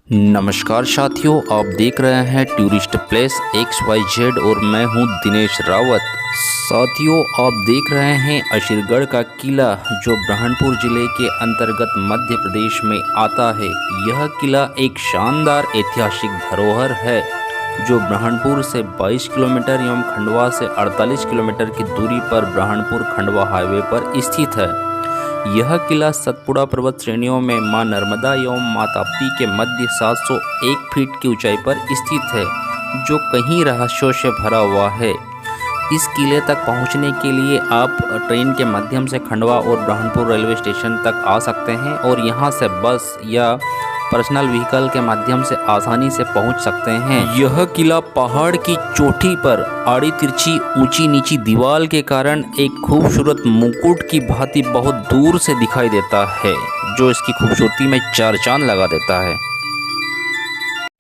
नमस्कार साथियों, आप देख रहे हैं टूरिस्ट प्लेस XYZ और मैं हूं दिनेश रावत। साथियों, आप देख रहे हैं अशीरगढ़ का किला जो ब्रह्मपुर जिले के अंतर्गत मध्य प्रदेश में आता है। यह किला एक शानदार ऐतिहासिक धरोहर है जो ब्रह्मपुर से 22 किलोमीटर एवं खंडवा से 48 किलोमीटर की दूरी पर ब्रह्मपुर खंडवा हाईवे पर स्थित है। यह किला सतपुड़ा पर्वत श्रेणियों में मां नर्मदा एवं मां ताप्ती के मध्य 701 फीट की ऊंचाई पर स्थित है, जो कई रहस्यों से भरा हुआ है। इस किले तक पहुंचने के लिए आप ट्रेन के माध्यम से खंडवा और ब्रह्मपुर रेलवे स्टेशन तक आ सकते हैं और यहां से बस या पर्सनल व्हीकल के माध्यम से आसानी से पहुंच सकते हैं। यह किला पहाड़ की चोटी पर आड़ी तिरछी ऊंची नीची दीवार के कारण एक खूबसूरत मुकुट की भांति बहुत दूर से दिखाई देता है, जो इसकी खूबसूरती में चार चांद लगा देता है।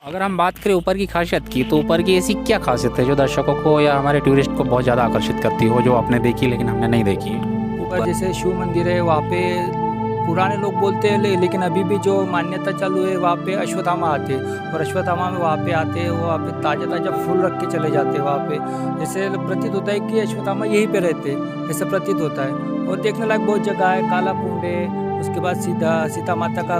अगर हम बात करें ऊपर की खासियत की, तो ऊपर की ऐसी क्या खासियत है जो दर्शकों को या हमारे टूरिस्ट को बहुत ज़्यादा आकर्षित करती हो, जो आपने देखी लेकिन हमने नहीं देखी है? ऊपर जैसे शिव मंदिर है, वहाँ पे पुराने लोग बोलते हैं लेकिन अभी भी जो मान्यता चालू है, वहाँ पे अश्वत्थामा आते हैं और अश्वत्थामा में वहाँ पे आते हैं, वहाँ पे ताज़ा ताज़ा फूल रख के चले जाते हैं। वहाँ पे जैसे प्रतीत होता है कि अश्वत्थामा यहीं पे रहते हैं, ऐसा प्रतीत होता है। और देखने लायक बहुत जगह है, काला कुंड है, उसके बाद सीता माता का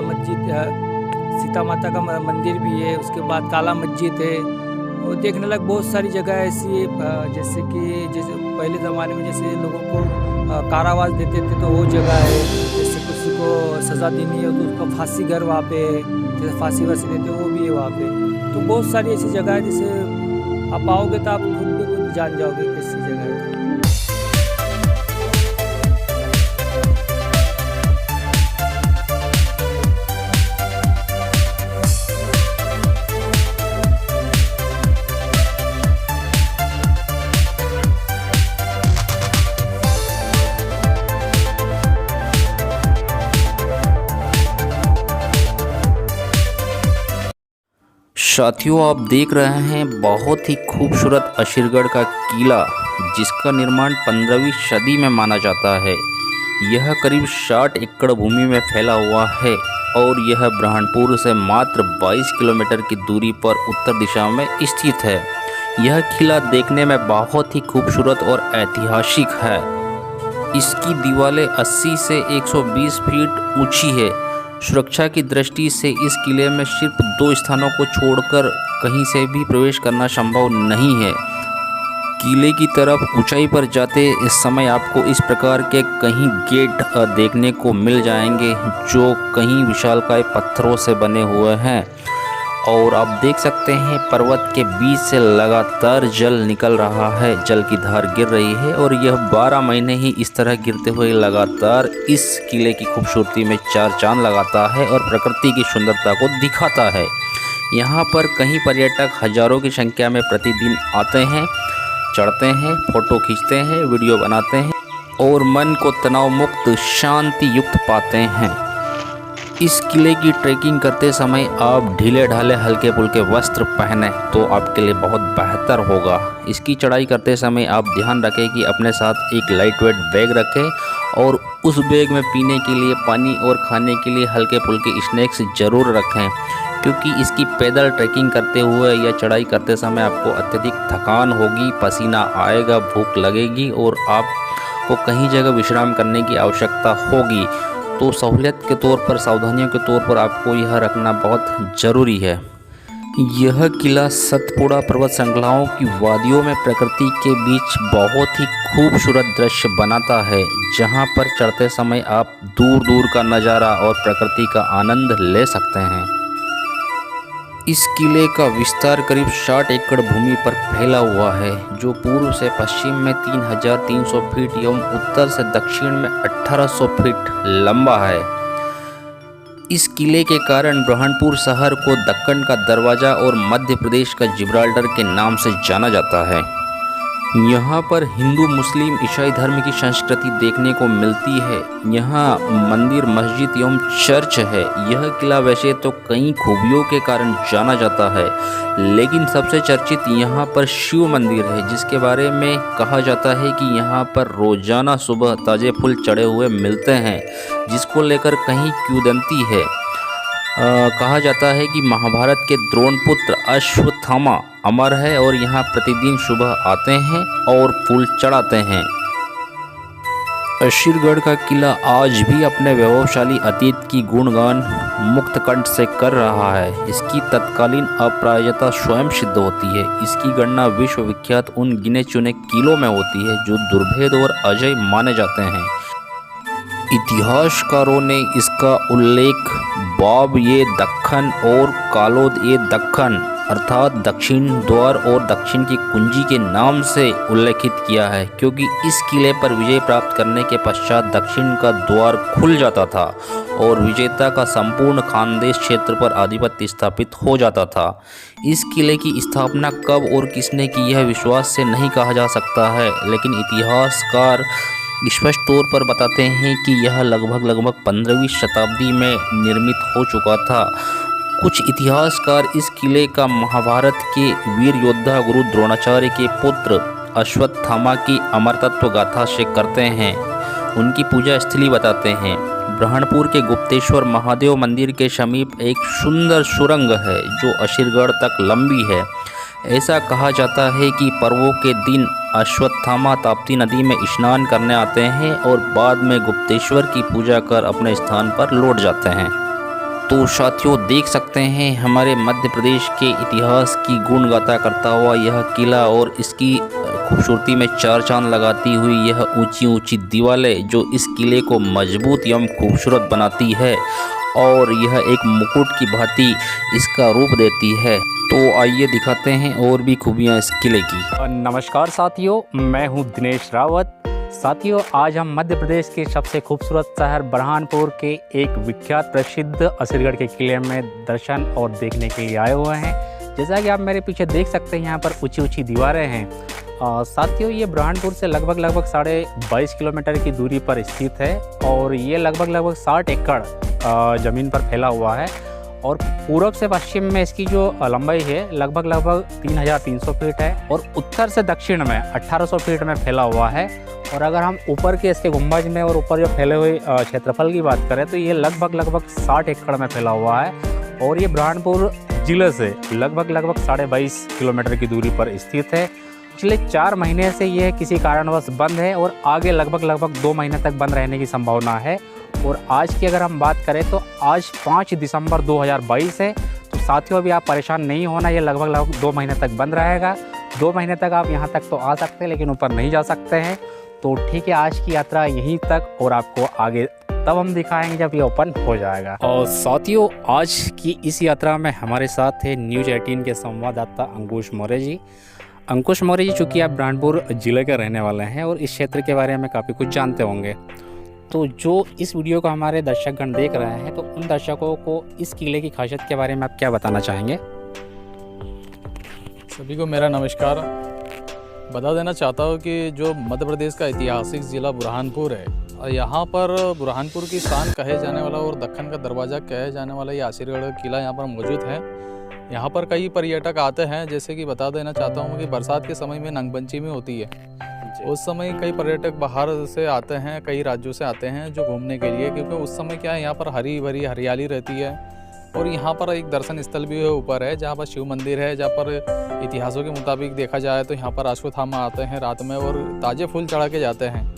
सीता माता का मंदिर भी है, उसके बाद काला मस्जिद है। और देखने लायक बहुत सारी जगह ऐसी जैसे पहले ज़माने में जैसे लोगों को कारावास देते थे, तो वो जगह है। जैसे किसी को सज़ा देनी है तो उसका फांसी घर वहाँ पे है, जैसे फांसी वासी देते वो भी है वहाँ पे। तो बहुत सारी ऐसी जगह है, जैसे आप आओगे तो आप खुद भी खुद जान जाओगे कैसी जगह है। साथियों, आप देख रहे हैं बहुत ही खूबसूरत अशीरगढ़ का किला, जिसका निर्माण 15वीं सदी में माना जाता है। यह करीब 60 एकड़ भूमि में फैला हुआ है और यह ब्रह्मपुर से मात्र 22 किलोमीटर की दूरी पर उत्तर दिशा में स्थित है। यह किला देखने में बहुत ही खूबसूरत और ऐतिहासिक है। इसकी दीवारें 80 से 120 फीट ऊंची है। सुरक्षा की दृष्टि से इस किले में सिर्फ 2 स्थानों को छोड़कर कहीं से भी प्रवेश करना संभव नहीं है। किले की तरफ ऊंचाई पर जाते इस समय आपको इस प्रकार के कहीं गेट देखने को मिल जाएंगे, जो कहीं विशालकाय पत्थरों से बने हुए हैं। और आप देख सकते हैं पर्वत के बीच से लगातार जल निकल रहा है, जल की धार गिर रही है और यह 12 महीने ही इस तरह गिरते हुए लगातार इस किले की खूबसूरती में चार चांद लगाता है और प्रकृति की सुंदरता को दिखाता है। यहाँ पर कई पर्यटक हजारों की संख्या में प्रतिदिन आते हैं, चढ़ते हैं, फोटो खींचते हैं, वीडियो बनाते हैं और मन को तनाव मुक्त शांति युक्त पाते हैं। इस किले की ट्रैकिंग करते समय आप ढीले ढाले हल्के फुल्के वस्त्र पहने तो आपके लिए बहुत बेहतर होगा। इसकी चढ़ाई करते समय आप ध्यान रखें कि अपने साथ एक लाइट वेट बैग रखें और उस बैग में पीने के लिए पानी और खाने के लिए हल्के फुल्के स्नैक्स ज़रूर रखें, क्योंकि इसकी पैदल ट्रैकिंग करते हुए या चढ़ाई करते समय आपको अत्यधिक थकान होगी, पसीना आएगा, भूख लगेगी और आपको कहीं जगह विश्राम करने की आवश्यकता होगी। तो सहूलियत के तौर पर, सावधानियों के तौर पर आपको यह रखना बहुत ज़रूरी है। यह किला सतपुड़ा पर्वत श्रृंखलाओं की वादियों में प्रकृति के बीच बहुत ही खूबसूरत दृश्य बनाता है, जहां पर चढ़ते समय आप दूर दूर का नज़ारा और प्रकृति का आनंद ले सकते हैं। इस किले का विस्तार करीब 60 एकड़ भूमि पर फैला हुआ है, जो पूर्व से पश्चिम में 3300 फीट एवं उत्तर से दक्षिण में 1800 फीट लंबा है। इस किले के कारण ब्रह्मपुर शहर को दक्कन का दरवाज़ा और मध्य प्रदेश का जिब्राल्टर के नाम से जाना जाता है। यहाँ पर हिंदू, मुस्लिम, ईसाई धर्म की संस्कृति देखने को मिलती है। यहाँ मंदिर, मस्जिद एवं चर्च है। यह किला वैसे तो कई खूबियों के कारण जाना जाता है, लेकिन सबसे चर्चित यहाँ पर शिव मंदिर है, जिसके बारे में कहा जाता है कि यहाँ पर रोजाना सुबह ताज़े फूल चढ़े हुए मिलते हैं, जिसको लेकर कहीं किंवदंती है। कहा जाता है कि महाभारत के द्रोण पुत्र अश्वत्थामा अमर है और यहाँ प्रतिदिन सुबह आते हैं और फूल चढ़ाते हैं। अशीरगढ़ का किला आज भी अपने वैभवशाली अतीत की गुणगान मुक्त कंठ से कर रहा है। इसकी तत्कालीन अप्रायता स्वयं सिद्ध होती है। इसकी गणना विश्व विख्यात उन गिने चुने किलों में होती है जो दुर्भेद और अजय माने जाते हैं। इतिहासकारों ने इसका उल्लेख बाब ये दक्खन और कालोद ये दक्खन अर्थात दक्षिण द्वार और दक्षिण की कुंजी के नाम से उल्लेखित किया है, क्योंकि इस किले पर विजय प्राप्त करने के पश्चात दक्षिण का द्वार खुल जाता था और विजेता का संपूर्ण खानदेश क्षेत्र पर आधिपत्य स्थापित हो जाता था। इस किले की स्थापना कब और किसने की यह विश्वास से नहीं कहा जा सकता है, लेकिन इतिहासकार स्पष्ट तौर पर बताते हैं कि यह लगभग 15वीं शताब्दी में निर्मित हो चुका था। कुछ इतिहासकार इस किले का महाभारत के वीर योद्धा गुरु द्रोणाचार्य के पुत्र अश्वत्थामा की अमरतत्व गाथा से करते हैं। उनकी पूजा स्थली बताते हैं। ब्रह्मपुर के गुप्तेश्वर महादेव मंदिर के समीप एक सुंदर सुरंग है जो अशीरगढ़ तक लंबी है। ऐसा कहा जाता है कि पर्वों के दिन अश्वत्थामा ताप्ती नदी में स्नान करने आते हैं और बाद में गुप्तेश्वर की पूजा कर अपने स्थान पर लौट जाते हैं। तो साथियों, देख सकते हैं हमारे मध्य प्रदेश के इतिहास की गुण गाथा करता हुआ यह किला और इसकी खूबसूरती में चार चांद लगाती हुई यह ऊंची ऊंची दीवारें जो इस किले को मजबूत एवं खूबसूरत बनाती है और यह एक मुकुट की भांति इसका रूप देती है। तो आइए दिखाते हैं और भी खूबियाँ इस किले की। नमस्कार साथियों, मैं हूं दिनेश रावत। साथियों, आज हम मध्य प्रदेश के सबसे खूबसूरत शहर बुरहानपुर के एक विख्यात प्रसिद्ध अशीरगढ़ के किले में दर्शन और देखने के लिए आए हुए हैं। जैसा कि आप मेरे पीछे देख सकते हैं, यहाँ पर ऊंची ऊंची दीवारें हैं। साथियों, ये बुरहानपुर से लगभग 22.5 किलोमीटर की दूरी पर स्थित है और ये लगभग 60 एकड़ ज़मीन पर फैला हुआ है और पूर्व से पश्चिम में इसकी जो लंबाई है लगभग 3300 फीट है और उत्तर से दक्षिण में 1800 फीट में फैला हुआ है। और अगर हम ऊपर के इसके गुंबज में और ऊपर जो फैले हुए क्षेत्रफल की बात करें तो ये लगभग 60 एकड़ में फैला हुआ है और ये बुरहानपुर जिले से लगभग 22.5 किलोमीटर की दूरी पर स्थित है। पिछले 4 महीने से यह किसी कारणवश बंद है और आगे लगभग 2 महीने तक बंद रहने की संभावना है। और आज की अगर हम बात करें तो आज 5 दिसंबर 2022 है। तो साथियों, अभी आप परेशान नहीं होना, ये लगभग 2 महीने तक बंद रहेगा। 2 महीने तक आप यहाँ तक तो आ सकते हैं लेकिन ऊपर नहीं जा सकते हैं। तो ठीक है, आज की यात्रा यहीं तक और आपको आगे तब हम दिखाएंगे जब ये ओपन हो जाएगा। और साथियों, आज की इस यात्रा में हमारे साथ है न्यूज़ 18 के संवाददाता अंकुश मौर्य जी। अंकुश मौर्य जी, चूँकि आप बुरहानपुर ज़िले के रहने वाले हैं और इस क्षेत्र के बारे में काफ़ी कुछ जानते होंगे, तो जो इस वीडियो को हमारे दर्शकगण देख रहे हैं तो उन दर्शकों को इस किले की खासियत के बारे में आप क्या बताना चाहेंगे? सभी को मेरा नमस्कार। बता देना चाहता हूँ कि जो मध्य प्रदेश का ऐतिहासिक ज़िला बुरहानपुर है और यहाँ पर बुरहानपुर की शान कहे जाने वाला और दक्कन का दरवाज़ा कहे जाने वाला ये अशीरगढ़ किला यहाँ पर मौजूद है। यहाँ पर कई पर्यटक आते हैं, जैसे कि बता देना चाहता हूँ कि बरसात के समय में नागपंचमी होती है, उस समय कई पर्यटक बाहर से आते हैं, कई राज्यों से आते हैं जो घूमने के लिए, क्योंकि उस समय क्या है यहाँ पर हरी भरी हरियाली रहती है और यहाँ पर एक दर्शन स्थल भी ऊपर है जहाँ पर शिव मंदिर है, जहाँ पर इतिहासों के मुताबिक देखा जाए तो यहाँ पर अश्वत्थामा आते हैं रात में और ताज़े फूल चढ़ा के जाते हैं।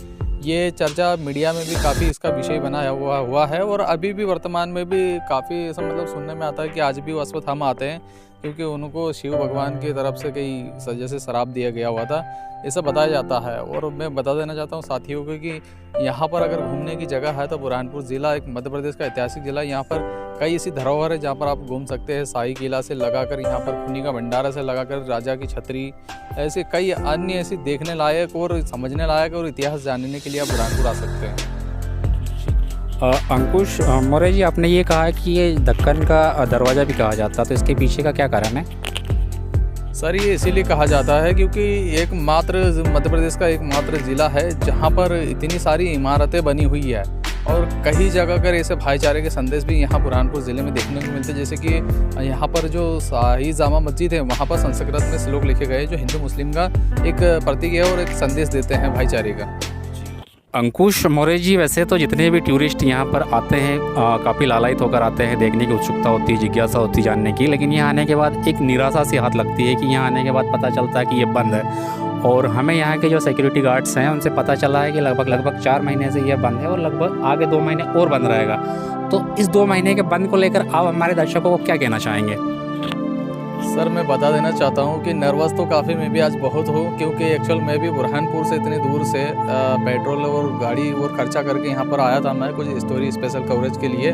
ये चर्चा मीडिया में भी काफ़ी इसका विषय बनाया हुआ है और अभी भी वर्तमान में भी काफ़ी ऐसा मतलब सुनने में आता है कि आज भी वो अश्वत्थामा आते हैं, क्योंकि उनको शिव भगवान की तरफ से कई सजा से श्राप दिया गया हुआ था, ऐसा बताया जाता है। और मैं बता देना चाहता हूँ साथियों को कि यहाँ पर अगर घूमने की जगह है तो बुरहानपुर ज़िला एक मध्य प्रदेश का ऐतिहासिक ज़िला, यहाँ पर कई ऐसी धरोहर है जहाँ पर आप घूम सकते हैं। शाही किला से लगाकर यहाँ पर खूनी का भंडारा से लगाकर राजा की छतरी, ऐसे कई अन्य ऐसी देखने लायक और समझने लायक और इतिहास जानने के लिए आप बुरहानपुर आ सकते हैं। अंकुश मौर्य जी, आपने ये कहा कि ये दक्कन का दरवाज़ा भी कहा जाता है, तो इसके पीछे का क्या कारण है? सर, ये इसीलिए कहा जाता है क्योंकि एकमात्र मध्य प्रदेश का एकमात्र ज़िला है जहाँ पर इतनी सारी इमारतें बनी हुई है और कई जगह कर ऐसे भाईचारे के संदेश भी यहाँ बुरहानपुर ज़िले में देखने को मिलते हैं। जैसे कि यहाँ पर जो शाही जामा मस्जिद है वहाँ पर संस्कृत में श्लोक लिखे गए जो हिंदू मुस्लिम का एक प्रतीक है और एक संदेश देते हैं भाईचारे का। अंकुश मौर्य जी, वैसे तो जितने भी टूरिस्ट यहाँ पर आते हैं काफ़ी लालायित होकर आते हैं, देखने की उत्सुकता होती है, जिज्ञासा होती है जानने की, लेकिन यहाँ आने के बाद एक निराशा सी हाथ लगती है कि यहाँ आने के बाद पता चलता है कि ये बंद है। और हमें यहाँ के जो सिक्योरिटी गार्ड्स हैं उनसे पता चला है कि लगभग 4 महीने से ये बंद है और लगभग आगे 2 महीने और बंद रहेगा। तो इस 2 महीने के बंद को लेकर आप हमारे दर्शकों को क्या कहना चाहेंगे? सर मैं बता देना चाहता हूँ कि नर्वस तो काफ़ी मैं भी आज बहुत हूँ, क्योंकि एक्चुअल मैं भी बुरहानपुर से इतनी दूर से पेट्रोल और गाड़ी और खर्चा करके यहाँ पर आया था मैं कुछ स्टोरी स्पेशल कवरेज के लिए।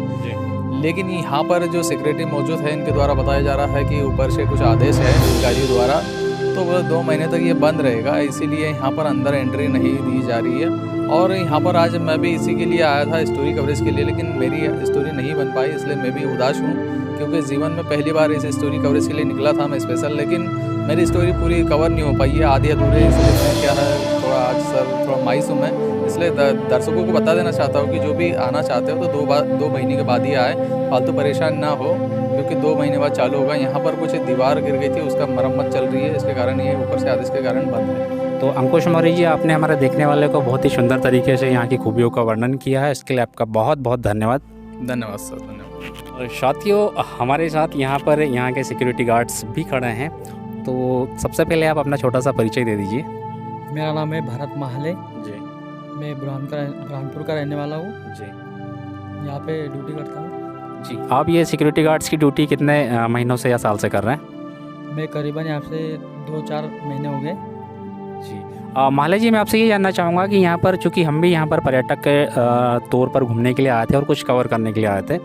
लेकिन यहाँ पर जो सिक्योरिटी मौजूद है इनके द्वारा बताया जा रहा है कि ऊपर से कुछ आदेश है अधिकारियों द्वारा, तो वह 2 महीने तक ये बंद रहेगा, इसीलिए यहाँ पर अंदर एंट्री नहीं दी जा रही है। और यहाँ पर आज मैं भी इसी के लिए आया था, स्टोरी कवरेज के लिए, लेकिन मेरी स्टोरी नहीं बन पाई, इसलिए मैं भी उदास हूँ, क्योंकि जीवन में पहली बार इस स्टोरी कवरेज के लिए निकला था मैं स्पेशल, लेकिन मेरी स्टोरी पूरी कवर नहीं हो पाई है, आधी अधूरे, इसलिए मैं क्या है थोड़ा आज सर थोड़ा मायूस हूँ मैं। इसलिए दर्शकों को बता देना चाहता हूँ कि जो भी आना चाहते हो तो 2 महीने के बाद ही आए, फालतू परेशान ना हो, क्योंकि 2 महीने बाद चालू होगा। यहाँ पर कुछ दीवार गिर गई थी, उसका मरम्मत चल रही है, इसके कारण ये ऊपर से आदेश के कारण बंद है। तो अंकुश मौर्य जी, आपने हमारे देखने वाले को बहुत ही सुंदर तरीके से यहाँ की खूबियों का वर्णन किया है, इसके लिए आपका बहुत बहुत धन्यवाद। धन्यवाद सर, धन्यवाद। और साथियों, हमारे साथ यहाँ पर यहाँ के सिक्योरिटी गार्ड्स भी खड़े हैं, तो सबसे पहले आप अपना छोटा सा परिचय दे दीजिए। मेरा नाम है भरत महाले जी मैं बुरहानपुर का रहने वाला हूँ, जी यहाँ पे ड्यूटी करता हूँ। जी। आप ये सिक्योरिटी गार्ड्स की ड्यूटी कितने महीनों से या साल से कर रहे हैं? मैं करीबन यहाँ से 2-4 महीने हो गए। जी। माले जी, मैं आपसे ये जानना चाहूँगा कि यहाँ पर चूँकि हम भी यहाँ पर पर्यटक के तौर पर घूमने के लिए आए थे और कुछ कवर करने के लिए आए थे,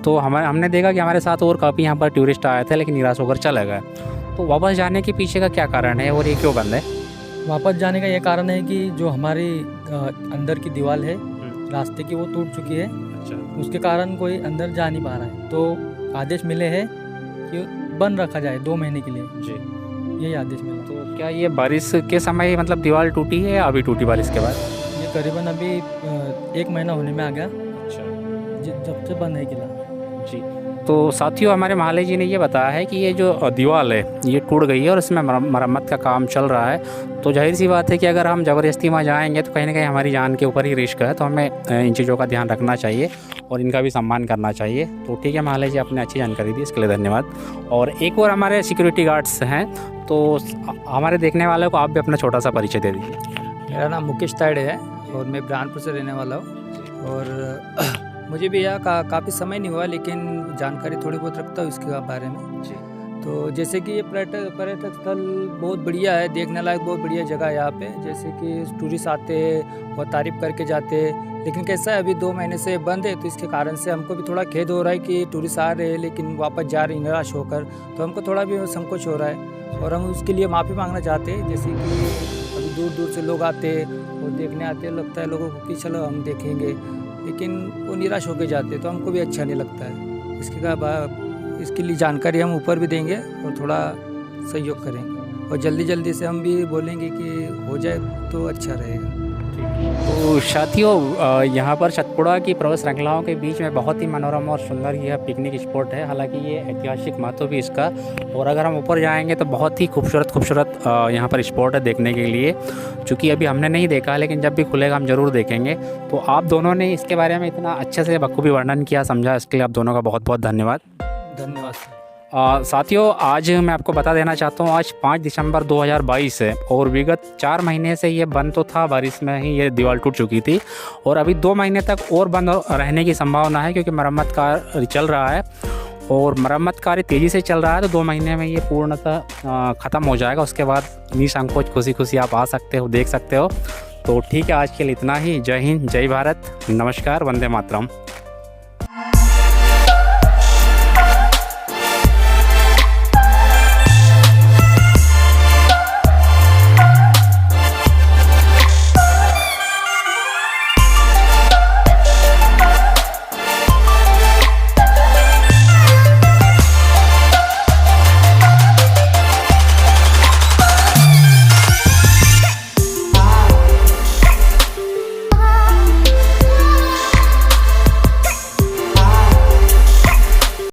तो हमने देखा कि हमारे साथ और काफ़ी यहाँ पर टूरिस्ट आए थे, लेकिन निराश होकर चले गए। तो वापस जाने के पीछे का क्या कारण है और ये क्यों बंद है? वापस जाने का ये कारण है कि जो हमारी अंदर की दीवार है रास्ते की, वो टूट चुकी है। अच्छा। उसके कारण कोई अंदर जा नहीं पा रहा है, तो आदेश मिले हैं कि बंद रखा जाए 2 महीने के लिए। जी। यही आदेश मिला। तो क्या ये बारिश के समय मतलब दीवार टूटी है या अभी टूटी बारिश के बाद? ये करीबन अभी 1 महीना होने में आ गया। अच्छा। जब से बंद है किला। जी। तो साथियों, हमारे महाले जी ने ये बताया है कि ये जो दीवार है ये टूट गई है और इसमें मरम्मत का काम चल रहा है। तो जाहिर सी बात है कि अगर हम ज़बरदस्ती वहाँ जाएंगे तो कहीं ना कहीं हमारी जान के ऊपर ही रिस्क है, तो हमें इन चीज़ों का ध्यान रखना चाहिए और इनका भी सम्मान करना चाहिए। तो ठीक है महाले जी, आपने अच्छी जानकारी दी, इसके लिए धन्यवाद। और एक और हमारे सिक्योरिटी गार्ड्स हैं, तो हमारे देखने वालों को आप भी अपना छोटा सा परिचय दे दीजिए। मेरा नाम मुकेश तायड़े है और मैं बुरहानपुर से रहने वाला हूँ। और मुझे भी यहाँ काफ़ी समय नहीं हुआ, लेकिन जानकारी थोड़ी बहुत रखता हूँ इसके बारे में। जी। तो जैसे कि ये पर्यटक स्थल बहुत बढ़िया है, देखने लायक बहुत बढ़िया जगह है यहाँ पे। जैसे कि टूरिस्ट आते हैं और तारीफ़ करके जाते हैं, लेकिन कैसा है अभी 2 महीने से बंद है, तो इसके कारण से हमको भी थोड़ा खेद हो रहा है कि टूरिस्ट आ रहे हैं लेकिन वापस जा रहे हैं निराश होकर, तो हमको थोड़ा भी संकोच हो रहा है और हम उसके लिए माफ़ी मांगना चाहते हैं। जैसे कि अभी दूर दूर से लोग आते हैं और देखने आते हैं, लगता है लोगों को कि चलो हम देखेंगे, लेकिन वो निराश होकर जाते, तो हमको भी अच्छा नहीं लगता है। इसके लिए जानकारी हम ऊपर भी देंगे और थोड़ा सहयोग करेंगे और जल्दी से हम भी बोलेंगे कि हो जाए तो अच्छा रहेगा। तो साथियों, यहाँ पर सतपुड़ा की पर्वत श्रृंखलाओं के बीच में बहुत ही मनोरम और सुंदर यह पिकनिक स्पॉट है। हालांकि ये ऐतिहासिक महत्व भी इसका, और अगर हम ऊपर जाएंगे तो बहुत ही खूबसूरत यहाँ पर स्पॉट है देखने के लिए। चूँकि अभी हमने नहीं देखा, लेकिन जब भी खुलेगा हम ज़रूर देखेंगे। तो आप दोनों ने इसके बारे में इतना अच्छे से बखूबी वर्णन किया, समझा, इसके लिए आप दोनों का बहुत बहुत धन्यवाद। धन्यवाद। साथियों, आज मैं आपको बता देना चाहता हूँ, आज 5 दिसंबर 2022 है और विगत 4 महीने से ये बंद तो था, बारिश में ही ये दीवार टूट चुकी थी और अभी 2 महीने तक और बंद रहने की संभावना है, क्योंकि मरम्मत कार्य चल रहा है और मरम्मत कार्य तेज़ी से चल रहा है। तो 2 महीने में ये पूर्णतः ख़त्म हो जाएगा। उसके बाद निसंकोच खुशी आप आ सकते हो, देख सकते हो। तो ठीक है, आज के लिए इतना ही। जय हिंद, जय भारत, नमस्कार, वंदे मातरम।